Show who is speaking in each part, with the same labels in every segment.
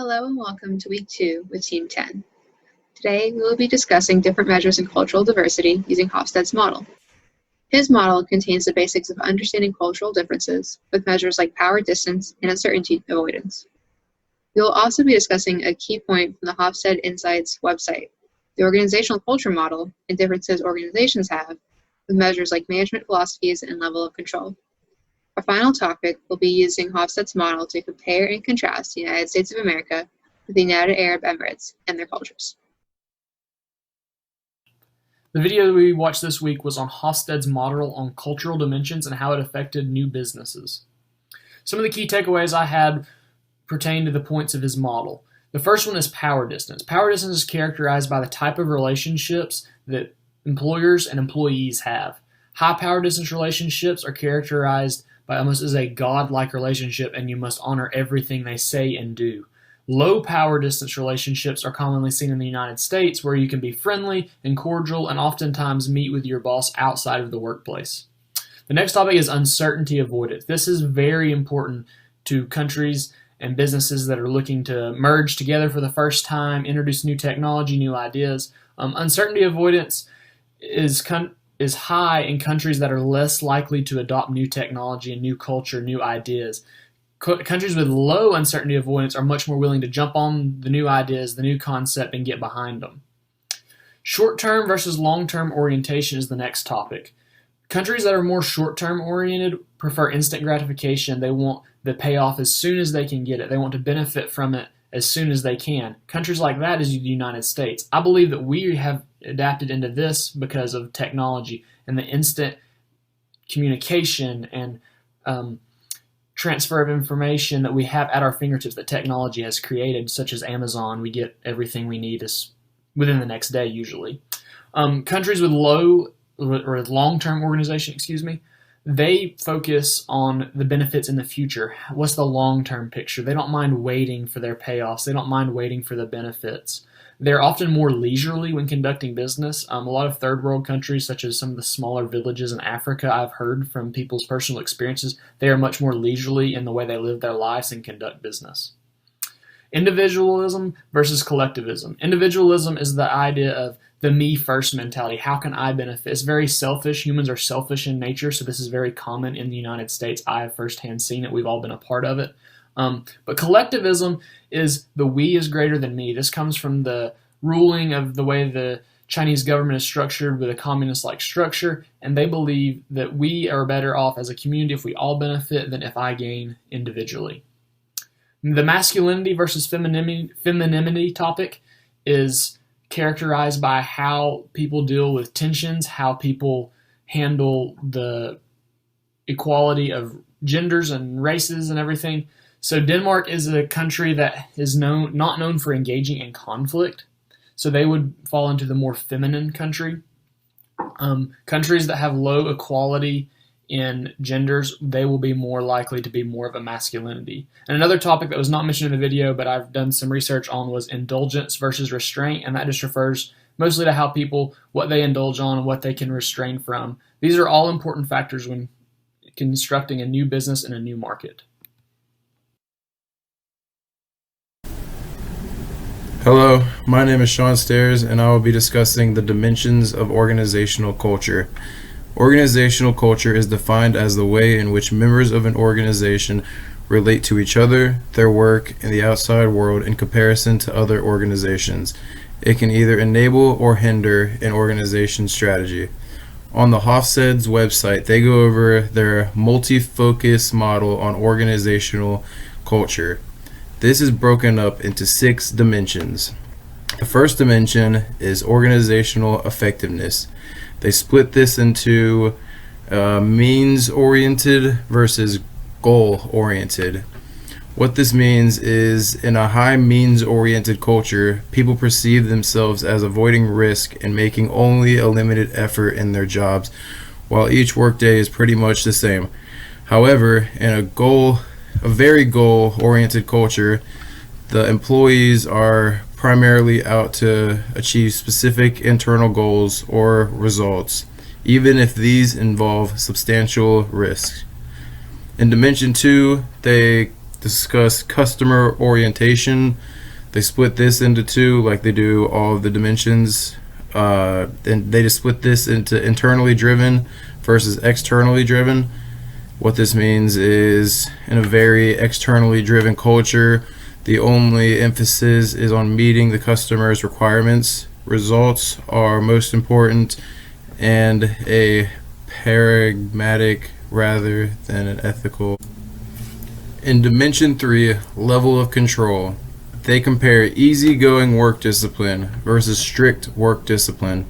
Speaker 1: Hello and welcome to week 2 with Team 10. Today we will be discussing different measures in cultural diversity using Hofstede's model. His model contains the basics of understanding cultural differences with measures like power distance and uncertainty avoidance. We will also be discussing a key point from the Hofstede Insights website, the organizational culture model and differences organizations have with measures like management philosophies and level of control. Our final topic will be using Hofstede's model to compare and contrast the United States of America with the United Arab Emirates and their cultures.
Speaker 2: The video we watched this week was on Hofstede's model on cultural dimensions and how it affected new businesses. Some of the key takeaways I had pertain to the points of his model. The first one is power distance. Power distance is characterized by the type of relationships that employers and employees have. High power distance relationships are characterized by almost as a godlike relationship, and you must honor everything they say and do. Low power distance relationships are commonly seen in the United States, where you can be friendly and cordial and oftentimes meet with your boss outside of the workplace. The next topic is uncertainty avoidance. This is very important to countries and businesses that are looking to merge together for the first time, introduce new technology, new ideas. Uncertainty avoidance is high in countries that are less likely to adopt new technology and new culture, new ideas. Countries with low uncertainty avoidance are much more willing to jump on the new ideas, the new concept, and get behind them. Short-term versus long-term orientation is the next topic. Countries that are more short-term oriented prefer instant gratification. They want the payoff as soon as they can get it. They want to benefit from it as soon as they can. Countries like that is the United States. I believe that we have adapted into this because of technology and the instant communication and transfer of information that we have at our fingertips that technology has created, such as Amazon. We get everything we need within the next day usually. Countries with long-term organization, they focus on the benefits in the future. What's the long-term picture? They don't mind waiting for their payoffs. They don't mind waiting for the benefits. They're often more leisurely when conducting business. A lot of third world countries, such as some of the smaller villages in Africa, I've heard from people's personal experiences, they are much more leisurely in the way they live their lives and conduct business. Individualism versus collectivism. Individualism is the idea of the me first mentality. How can I benefit? It's very selfish. Humans are selfish in nature, so this is very common in the United States. I have firsthand seen it. We've all been a part of it. But collectivism is the we is greater than me. This comes from the ruling of the way the Chinese government is structured with a communist-like structure, and they believe that we are better off as a community if we all benefit than if I gain individually. The masculinity versus femininity topic is characterized by how people deal with tensions, how people handle the equality of genders and races and everything. So Denmark is a country that is not known for engaging in conflict. So they would fall into the more feminine country. Countries that have low equality in genders, they will be more likely to be more of a masculinity. And another topic that was not mentioned in the video, but I've done some research on, was indulgence versus restraint. And that just refers mostly to how people, what they indulge on and what they can restrain from. These are all important factors when constructing a new business in a new market.
Speaker 3: Hello, my name is Sean Stairs, and I will be discussing the dimensions of organizational culture. Organizational culture is defined as the way in which members of an organization relate to each other, their work, and the outside world in comparison to other organizations. It can either enable or hinder an organization's strategy. On the Hofstede's website, they go over their multi-focus model on organizational culture. This is broken up into 6 dimensions. The first dimension is organizational effectiveness. They split this into means-oriented versus goal-oriented. What this means is, in a high means-oriented culture, people perceive themselves as avoiding risk and making only a limited effort in their jobs, while each workday is pretty much the same. However, in a very goal-oriented culture, the employees are primarily out to achieve specific internal goals or results, even if these involve substantial risks. In Dimension 2, they discuss customer orientation. They split this into two, like they do all of the dimensions. And they just split this into internally driven versus externally driven. What this means is, in a very externally driven culture, the only emphasis is on meeting the customer's requirements. Results are most important, and a pragmatic rather than an ethical. In Dimension 3, level of control, they compare easygoing work discipline versus strict work discipline.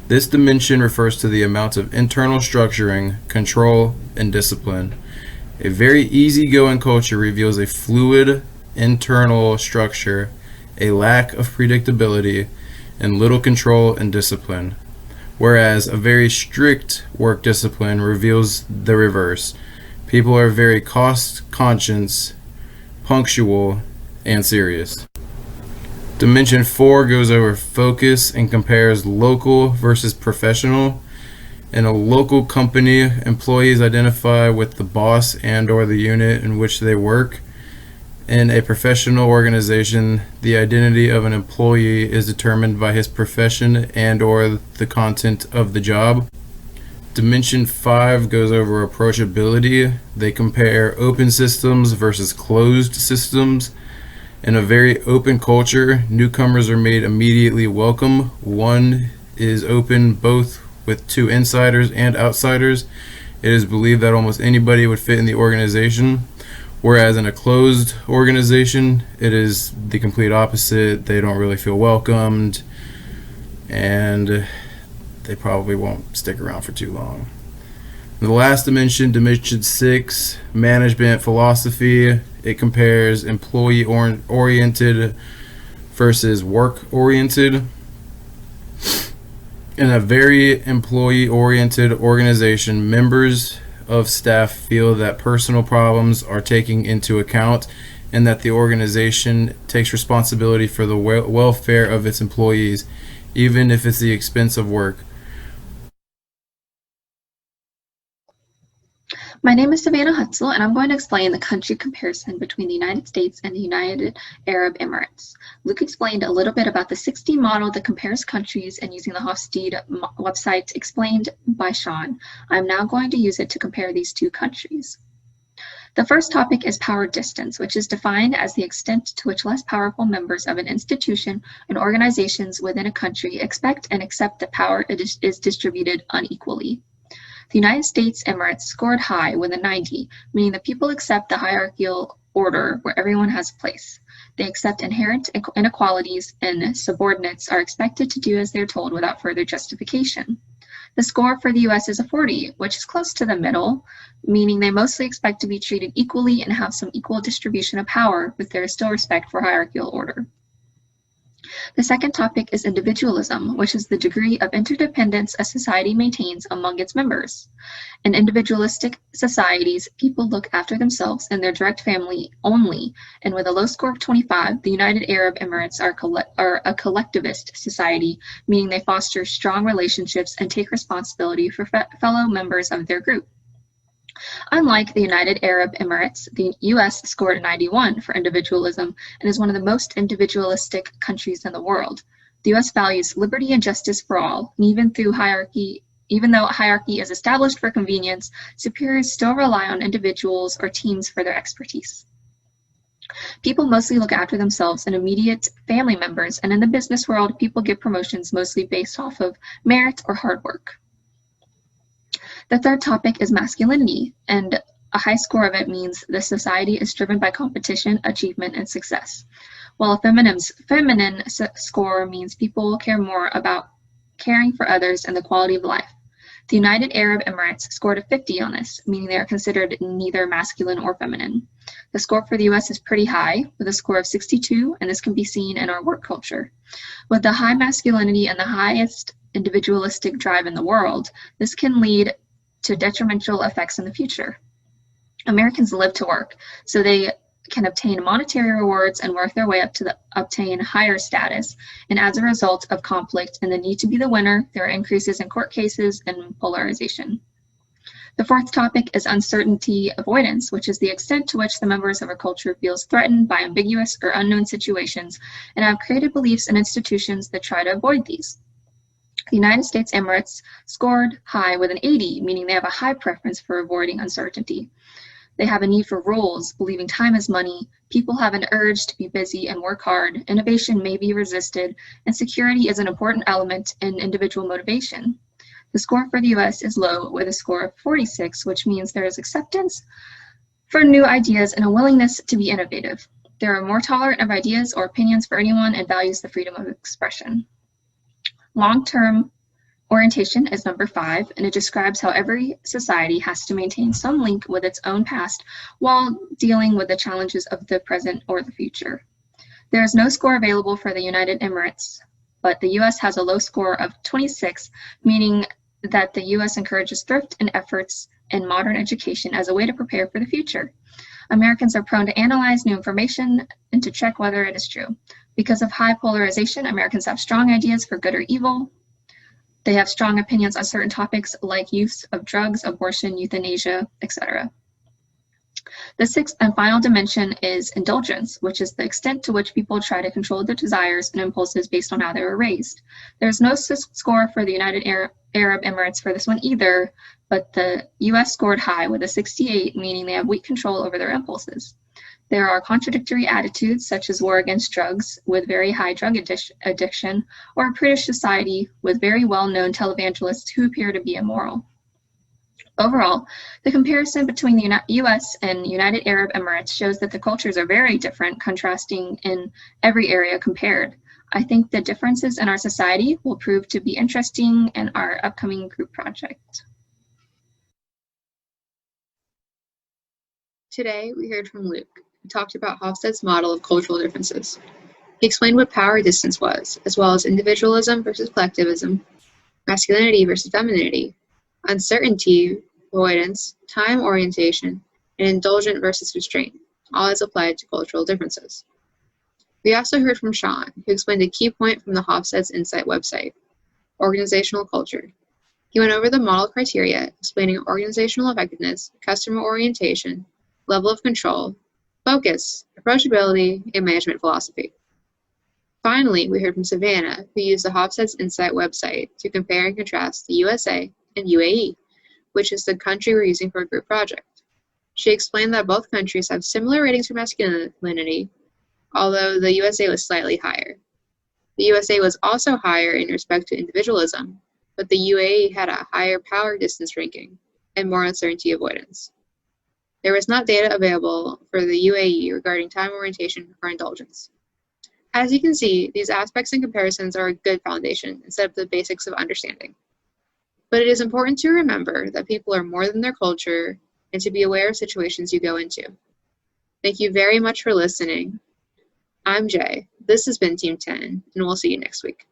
Speaker 3: This dimension refers to the amount of internal structuring, control, and discipline. A very easygoing culture reveals a fluid internal structure, a lack of predictability, and little control and discipline. Whereas a very strict work discipline reveals the reverse. People are very cost conscious, punctual, and serious. Dimension 4 goes over focus and compares local versus professional. In a local company, employees identify with the boss and or the unit in which they work. In a professional organization, the identity of an employee is determined by his profession and or the content of the job. Dimension 5 goes over approachability. They compare open systems versus closed systems. In a very open culture, newcomers are made immediately welcome. One is open both with two insiders and outsiders. It is believed that almost anybody would fit in the organization. Whereas in a closed organization, it is the complete opposite. They don't really feel welcomed, and they probably won't stick around for too long. The last dimension, Dimension 6, management philosophy. It compares employee-oriented versus work-oriented. In a very employee-oriented organization, members of staff feel that personal problems are taken into account and that the organization takes responsibility for the welfare of its employees, even if it's the expense of work.
Speaker 1: My name is Savannah Hutzel, and I'm going to explain the country comparison between the United States and the United Arab Emirates. Luke explained a little bit about the 60 model that compares countries, and using the Hofstede website explained by Sean. I'm now going to use it to compare these two countries. The first topic is power distance, which is defined as the extent to which less powerful members of an institution and organizations within a country expect and accept that power is distributed unequally. The United States Emirates scored high with a 90, meaning that people accept the hierarchical order where everyone has a place. They accept inherent inequalities, and subordinates are expected to do as they're told without further justification. The score for the US is a 40, which is close to the middle, meaning they mostly expect to be treated equally and have some equal distribution of power, but there is still respect for hierarchical order. The second topic is individualism, which is the degree of interdependence a society maintains among its members. In individualistic societies, people look after themselves and their direct family only, and with a low score of 25, the United Arab Emirates are a collectivist society, meaning they foster strong relationships and take responsibility for fellow members of their group. Unlike the United Arab Emirates, the US scored a 91 for individualism and is one of the most individualistic countries in the world. The US values liberty and justice for all, and even though hierarchy is established for convenience, superiors still rely on individuals or teams for their expertise. People mostly look after themselves and immediate family members, and in the business world, people get promotions mostly based off of merit or hard work. The third topic is masculinity, and a high score of it means the society is driven by competition, achievement, and success, while a feminine score means people will care more about caring for others and the quality of life. The United Arab Emirates scored a 50 on this, meaning they are considered neither masculine or feminine. The score for the US is pretty high, with a score of 62, and this can be seen in our work culture. With the high masculinity and the highest individualistic drive in the world, this can lead to detrimental effects in the future. Americans live to work, so they can obtain monetary rewards and work their way up to obtain higher status, and as a result of conflict and the need to be the winner, there are increases in court cases and polarization. The fourth topic is uncertainty avoidance, which is the extent to which the members of a culture feels threatened by ambiguous or unknown situations and have created beliefs and institutions that try to avoid these. The United States Emirates scored high with an 80, meaning they have a high preference for avoiding uncertainty. They have a need for rules, believing time is money, people have an urge to be busy and work hard, innovation may be resisted, and security is an important element in individual motivation. The score for the US is low with a score of 46, which means there is acceptance for new ideas and a willingness to be innovative. There are more tolerant of ideas or opinions for anyone and values the freedom of expression. Long-term orientation is number 5, and it describes how every society has to maintain some link with its own past while dealing with the challenges of the present or the future. There is no score available for the United Emirates, but the US has a low score of 26, meaning that the US encourages thrift and efforts in modern education as a way to prepare for the future. Americans are prone to analyze new information and to check whether it is true. Because of high polarization, Americans have strong ideas for good or evil. They have strong opinions on certain topics like use of drugs, abortion, euthanasia, etc. The sixth and final dimension is indulgence, which is the extent to which people try to control their desires and impulses based on how they were raised. There's no score for the United Arab Emirates for this one either, but the US scored high with a 68, meaning they have weak control over their impulses. There are contradictory attitudes, such as war against drugs with very high drug addiction, or a British society with very well-known televangelists who appear to be immoral. Overall, the comparison between the US and United Arab Emirates shows that the cultures are very different, contrasting in every area compared. I think the differences in our society will prove to be interesting in our upcoming group project. Today, we heard from Luke, who talked about Hofstede's model of cultural differences. He explained what power distance was, as well as individualism versus collectivism, masculinity versus femininity, uncertainty, avoidance, time orientation, and indulgent versus restraint, all as applied to cultural differences. We also heard from Sean, who explained a key point from the Hofstede's Insight website, organizational culture. He went over the model criteria, explaining organizational effectiveness, customer orientation, level of control, focus, approachability, and management philosophy. Finally, we heard from Savannah, who used the Hofstede's Insight website to compare and contrast the USA and UAE, which is the country we're using for a group project. She explained that both countries have similar ratings for masculinity, although the USA was slightly higher. The USA was also higher in respect to individualism, but the UAE had a higher power distance ranking and more uncertainty avoidance. There was not data available for the UAE regarding time orientation or indulgence. As you can see, these aspects and comparisons are a good foundation and set up the basics of understanding. But it is important to remember that people are more than their culture and to be aware of situations you go into. Thank you very much for listening. I'm Jay. This has been Team 10, and we'll see you next week.